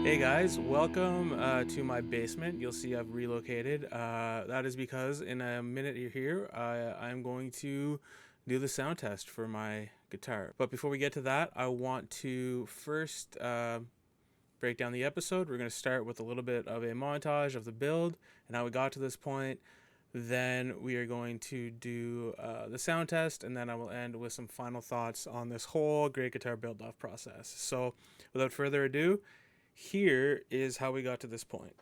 Hey guys, welcome to my basement. You'll see I've relocated. That is because in a minute you're here, I'm going to do the sound test for my guitar. But before we get to that, I want to first break down the episode. We're going to start with a little bit of a montage of the build and how we got to this point. Then we are going to do the sound test, and then I will end with some final thoughts on this whole great guitar build off process. So without further ado, here is how we got to this point.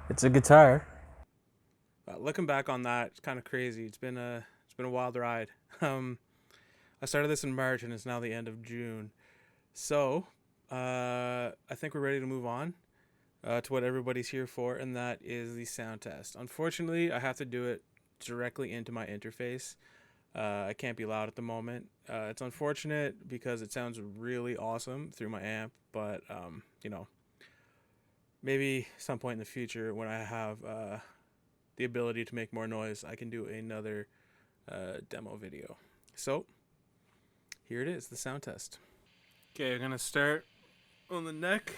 It's a guitar. Looking back on that, it's kind of crazy. It's been a wild ride. Um, I started this in March and it's now the end of June. So I think we're ready to move on to what everybody's here for, and that is the sound test. Unfortunately, I have to do it directly into my interface. I can't be loud at the moment. It's unfortunate because it sounds really awesome through my amp, but maybe some point in the future when I have the ability to make more noise, I can do another demo video. So here it is, the sound test. Okay, I'm gonna start on the neck.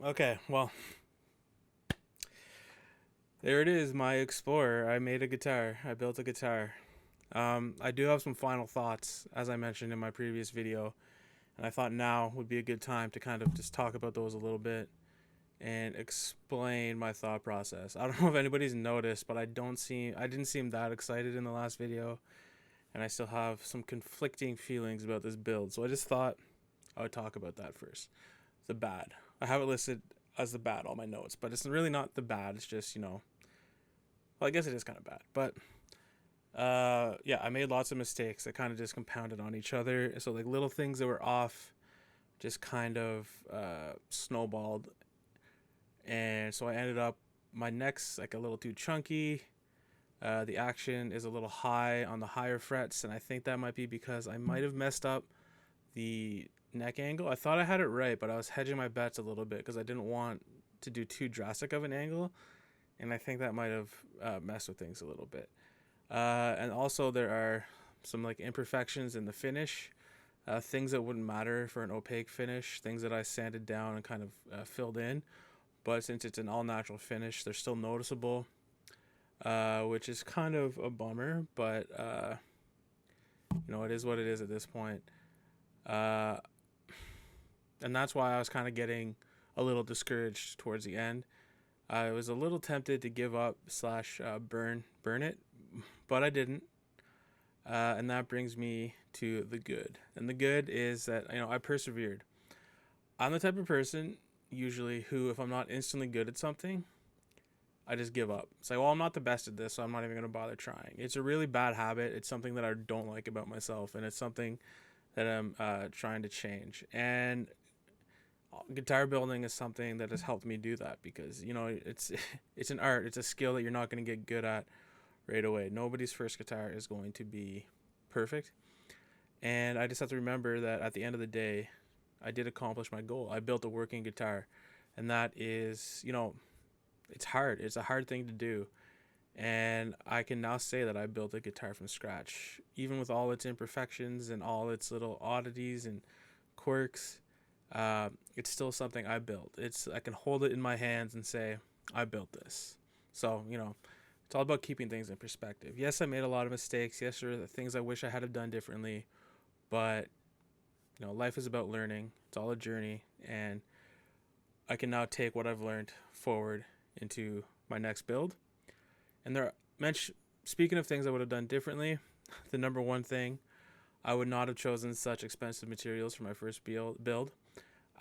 Okay, well, there it is, my Explorer. I made a guitar. I built a guitar. I do have some final thoughts, as I mentioned in my previous video, and I thought now would be a good time to kind of just talk about those a little bit and explain my thought process. I don't know if anybody's noticed, but I didn't seem that excited in the last video, and I still have some conflicting feelings about this build. So I just thought I would talk about that first. The bad. I have it listed as the bad on my notes, but it's really not the bad. It's just, well, I guess it is kind of bad, but yeah, I made lots of mistakes that kind of just compounded on each other. So like little things that were off just kind of snowballed, and so I ended up my neck's like a little too chunky. The action is a little high on the higher frets, and I think that might be because I might have messed up the neck angle. I thought I had it right, but I was hedging my bets a little bit because I didn't want to do too drastic of an angle, and I think that might have messed with things a little bit. And also there are some like imperfections in the finish, things that wouldn't matter for an opaque finish, things that I sanded down and kind of filled in, but since it's an all natural finish, they're still noticeable, which is kind of a bummer, but it is what it is at this point. Uh, and that's why I was kind of getting a little discouraged towards the end. I was a little tempted to give up slash burn it, but I didn't. And that brings me to the good. And the good is that I persevered. I'm the type of person usually who, if I'm not instantly good at something, I just give up. It's like, well, I'm not the best at this, so I'm not even going to bother trying. It's a really bad habit. It's something that I don't like about myself, and it's something that I'm trying to change. And guitar building is something that has helped me do that because it's an art. It's a skill that you're not going to get good at right away. Nobody's first guitar is going to be perfect, and I just have to remember that at the end of the day, I did accomplish my goal. I built a working guitar, and that is, it's hard. It's a hard thing to do, and I can now say that I built a guitar from scratch, even with all its imperfections and all its little oddities and quirks. It's still something I built. I can hold it in my hands and say I built this. So it's all about keeping things in perspective. Yes, I made a lot of mistakes. Yes, there are things I wish I had have done differently, but life is about learning. It's all a journey, and I can now take what I've learned forward into my next build. And speaking of things I would have done differently, the number one thing, I would not have chosen such expensive materials for my first build.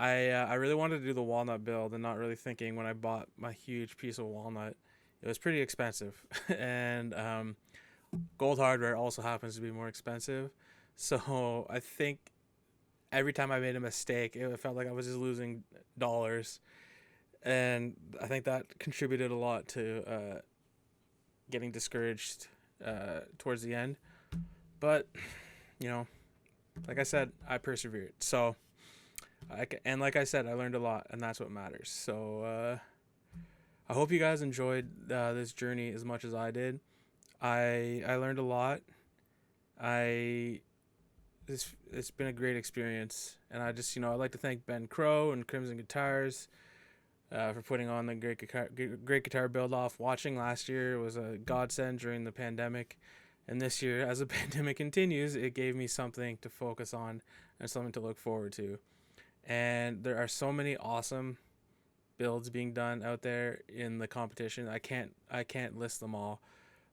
I really wanted to do the walnut build, and not really thinking when I bought my huge piece of walnut, it was pretty expensive. And gold hardware also happens to be more expensive. So I think every time I made a mistake, it felt like I was just losing dollars. And I think that contributed a lot to getting discouraged towards the end. But, like I said, I persevered. So, and like I said, I learned a lot, and that's what matters. So, I hope you guys enjoyed this journey as much as I did. I learned a lot. It's been a great experience, and I just I'd like to thank Ben Crow and Crimson Guitars for putting on the great guitar build off. Watching last year was a godsend during the pandemic, and this year, as the pandemic continues, it gave me something to focus on and something to look forward to. And there are so many awesome builds being done out there in the competition. I can't list them all,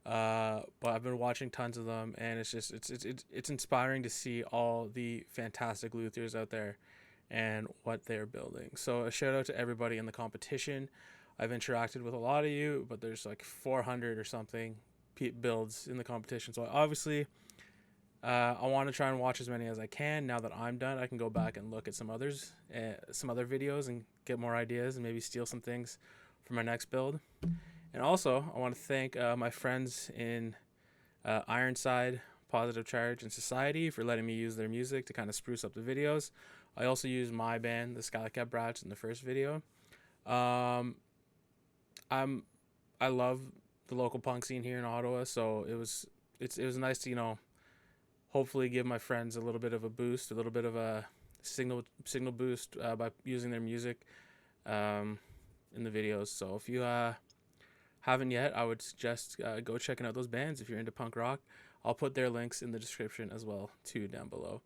but I've been watching tons of them, and it's inspiring to see all the fantastic luthiers out there and what they're building. So a shout out to everybody in the competition. I've interacted with a lot of you, but there's like 400 or something builds in the competition. So obviously, I want to try and watch as many as I can. Now that I'm done, I can go back and look at some other videos and get more ideas and maybe steal some things for my next build. And also, I want to thank my friends in Ironside, Positive Charge, and Society for letting me use their music to kind of spruce up the videos. I also used my band, the Skycap Brats, in the first video. I love the local punk scene here in Ottawa, so it was nice to hopefully give my friends a little bit of a boost, a little bit of a signal boost by using their music in the videos. So if you haven't yet, I would suggest go checking out those bands if you're into punk rock. I'll put their links in the description as well too down below.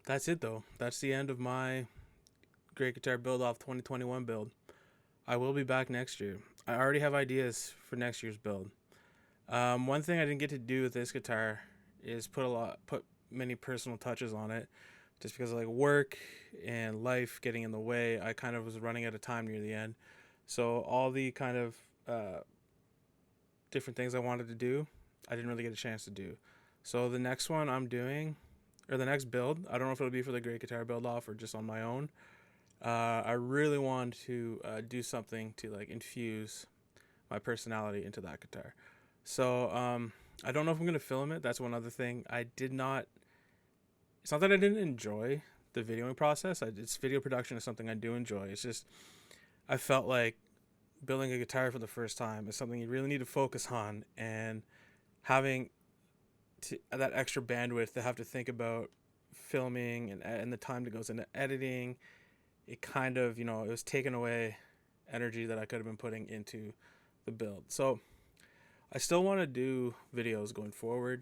That's it though. That's the end of my Great Guitar Build Off 2021 build. I will be back next year. I already have ideas for next year's build. One thing I didn't get to do with this guitar is put many personal touches on it, just because of like work and life getting in the way. I kind of was running out of time near the end, so all the kind of different things I wanted to do, I didn't really get a chance to do. So the next one I'm doing, or the next build, I don't know if it'll be for the Great Guitar Build Off or just on my own. I really want to do something to like infuse my personality into that guitar. So I don't know if I'm gonna film it. That's one other thing. It's not that I didn't enjoy the videoing process. It's video production is something I do enjoy. It's just I felt like building a guitar for the first time is something you really need to focus on, and having that extra bandwidth to have to think about filming and the time that goes into editing, it kind of, it was taking away energy that I could have been putting into the build. So I still want to do videos going forward,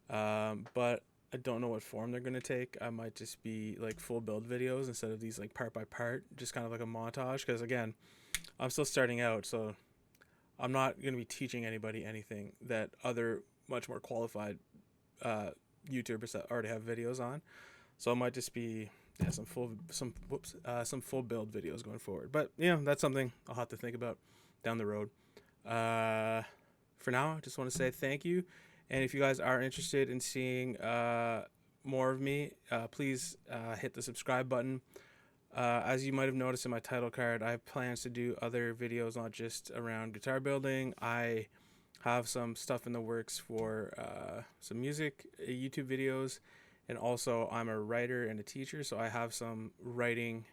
but I don't know what form they're going to take. I might just be like full build videos instead of these like part by part, just kind of like a montage, because again, I'm still starting out, so I'm not going to be teaching anybody anything that other much more qualified YouTubers that already have videos on. So it might just be some full build videos going forward. But that's something I'll have to think about down the road. For now, I just want to say thank you, and if you guys are interested in seeing more of me, please hit the subscribe button. As you might have noticed in my title card, I have plans to do other videos, not just around guitar building. I have some stuff in the works for some music YouTube videos, and also I'm a writer and a teacher, so I have some writing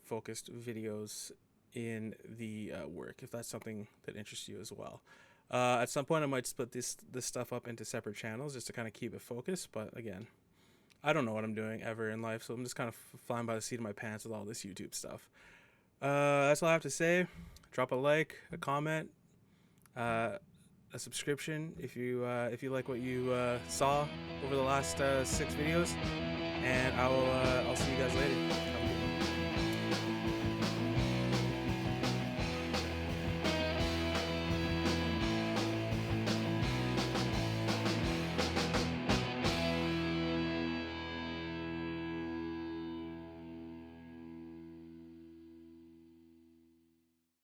focused videos in the work, if that's something that interests you as well. At some point I might split this stuff up into separate channels just to kind of keep it focused, but again, I don't know what I'm doing ever in life, so I'm just kind of flying by the seat of my pants with all this YouTube stuff. That's all I have to say. Drop a like, a comment, a subscription if you like what you saw over the last 6 videos, and I'll see you guys later.